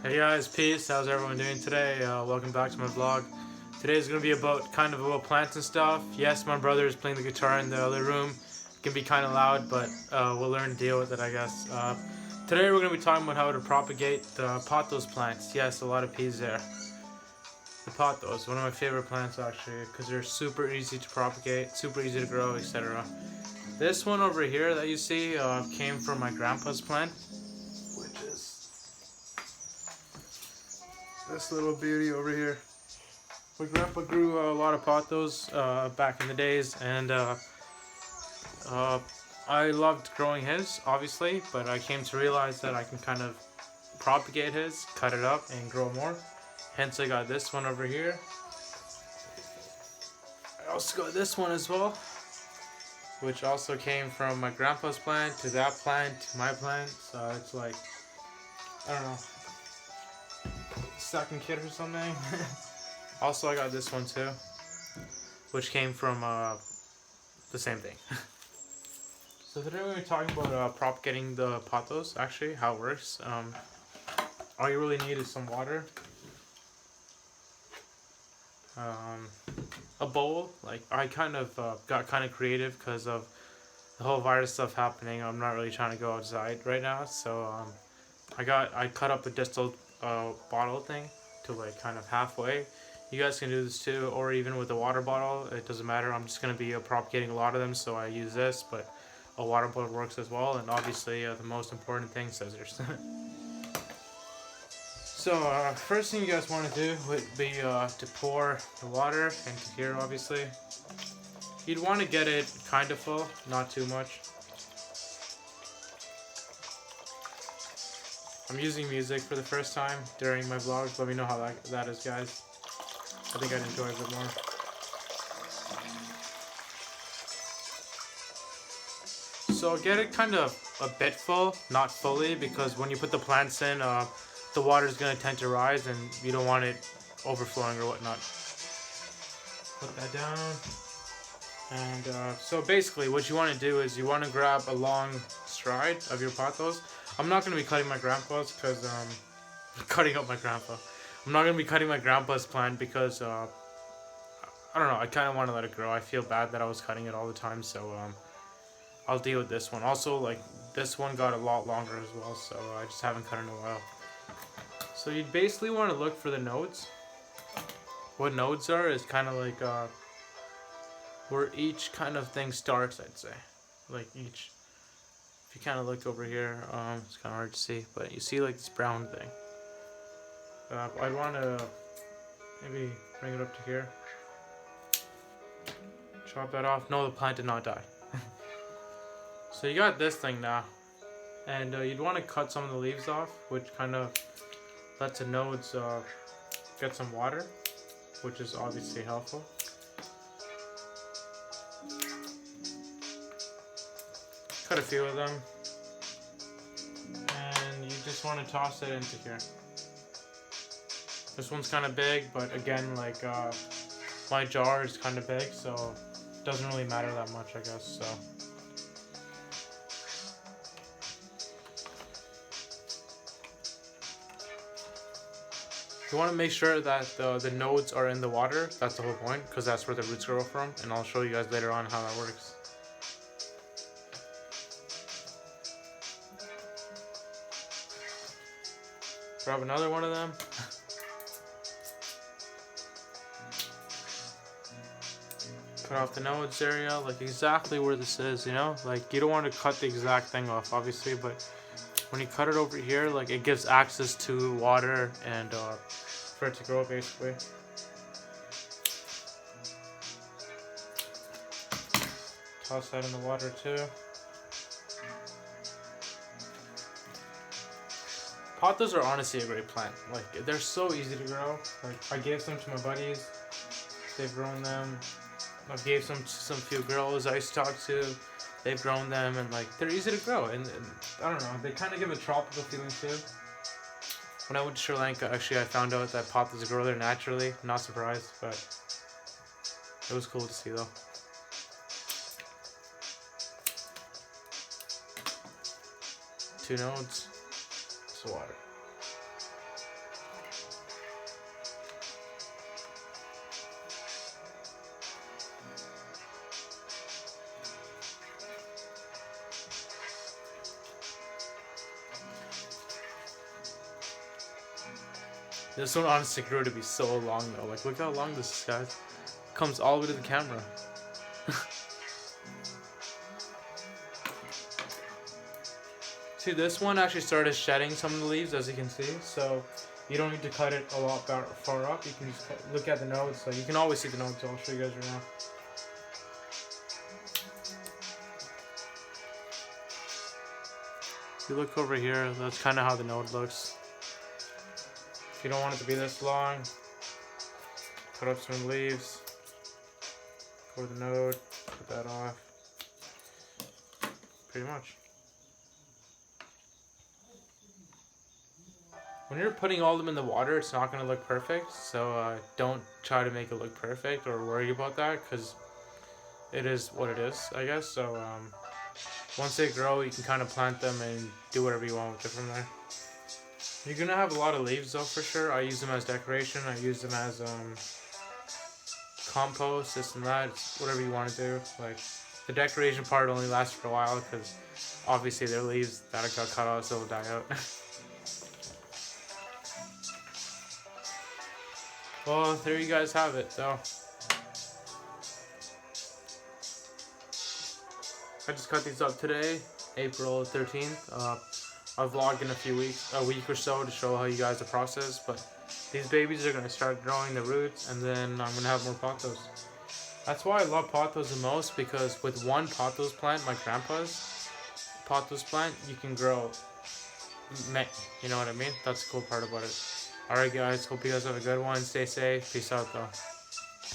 Hey guys, peace. How's everyone doing today? Welcome back to my vlog. Today is going to be about plants and stuff. Yes, my brother is playing the guitar in the other room. It can be kind of loud, but we'll learn to deal with it, I guess. Today we're going to be talking about how to propagate the pothos plants. Yes, a lot of peas there. The pothos, one of my favorite plants actually, because they're super easy to propagate, super easy to grow, etc. This one over here that you see came from my grandpa's plant, which is this little beauty over here. My grandpa grew a lot of pothos back in the days, and I loved growing his, obviously, but I came to realize that I can kind of propagate his, cut it up, and grow more. Hence, I got this one over here. I also got this one as well, which also came from my grandpa's plant to that plant to my plant. So it's like, I don't know, second kid or something. Also, I got this one too, which came from the same thing. So today we're talking about propagating the pothos, actually, how it works. All you really need is some water, a bowl. Like, I kind of got kind of creative because of the whole virus stuff happening. I'm not really trying to go outside right now, so I cut up a distilled bottle thing to like kind of halfway. You guys can do this too, or even with a water bottle. It doesn't matter. I'm just gonna be propagating a lot of them, so I use this, but a water bottle works as well. And obviously, the most important thing, scissors. So first thing you guys want to do would be to pour the water into here. Obviously, you'd want to get it kind of full, not too much. I'm using music for the first time during my vlogs. Let me know how that is, guys. I think I'd enjoy it a bit more. So get it kind of a bit full, not fully, because when you put the plants in, the water is going to tend to rise and you don't want it overflowing or whatnot. Put that down. And so basically what you want to do is you want to grab a long stride of your pothos. I'm not going to be cutting my grandpa's because cutting up my grandpa. I'm not going to be cutting my grandpa's plant because I don't know, I kind of want to let it grow. I feel bad that I was cutting it all the time, so I'll deal with this one. Also, like, this one got a lot longer as well, so I just haven't cut in a while. So you basically want to look for the nodes. What nodes are is kind of like where each kind of thing starts, I'd say. Like each, if you kind of look over here, it's kind of hard to see, but you see like this brown thing. I'd want to maybe bring it up to here. Chop that off. No, the plant did not die. So you got this thing now, and you'd want to cut some of the leaves off, which kind of lets the nodes get some water, which is obviously helpful. Cut a few of them, and you just want to toss it into here. This one's kind of big, but again, like my jar is kind of big, so it doesn't really matter that much, I guess. So. You want to make sure that the nodes are in the water. That's the whole point, because that's where the roots grow from, and I'll show you guys later on how that works. Grab another one of them. Cut off the nodes area, like exactly where this is, you know? Like, you don't want to cut the exact thing off, obviously, but when you cut it over here, like, it gives access to water and for it to grow, basically. Toss that in the water too. Pothos are honestly a great plant. Like, they're so easy to grow. Like, I gave some to my buddies. They've grown them. I gave some to some few girls I used to talk to. They've grown them, and like, they're easy to grow. And I don't know, they kind of give a tropical feeling too. When I went to Sri Lanka, actually, I found out that pothos grow there naturally. I'm not surprised, but it was cool to see though. Two nodes. Some water. This one honestly grew to be so long though. Like, look how long this is, guys. Comes all the way to the camera. See, this one actually started shedding some of the leaves, as you can see. So you don't need to cut it a lot far up. You can just look at the nodes. So you can always see the nodes. So I'll show you guys right now. If you look over here, that's kind of how the node looks. If you don't want it to be this long, cut up some leaves, go to the node, put that off. Pretty much. When you're putting all of them in the water, it's not going to look perfect, so don't try to make it look perfect or worry about that, because it is what it is, I guess. So once they grow, you can kind of plant them and do whatever you want with it from there. You're going to have a lot of leaves though, for sure. I use them as decoration. I use them as compost, this and that, whatever you want to do. Like, the decoration part only lasts for a while, because obviously they're leaves that got cut off, so they'll die out. Well, there you guys have it. So I just cut these up today, April 13th. I'll vlog in a week or so, to show how you guys the process. But these babies are gonna start growing the roots, and then I'm gonna have more pothos. That's why I love pothos the most, because with one pothos plant, my grandpa's pothos plant, you can grow many. You know what I mean? That's the cool part about it. Alright guys, hope you guys have a good one. Stay safe. Peace out though.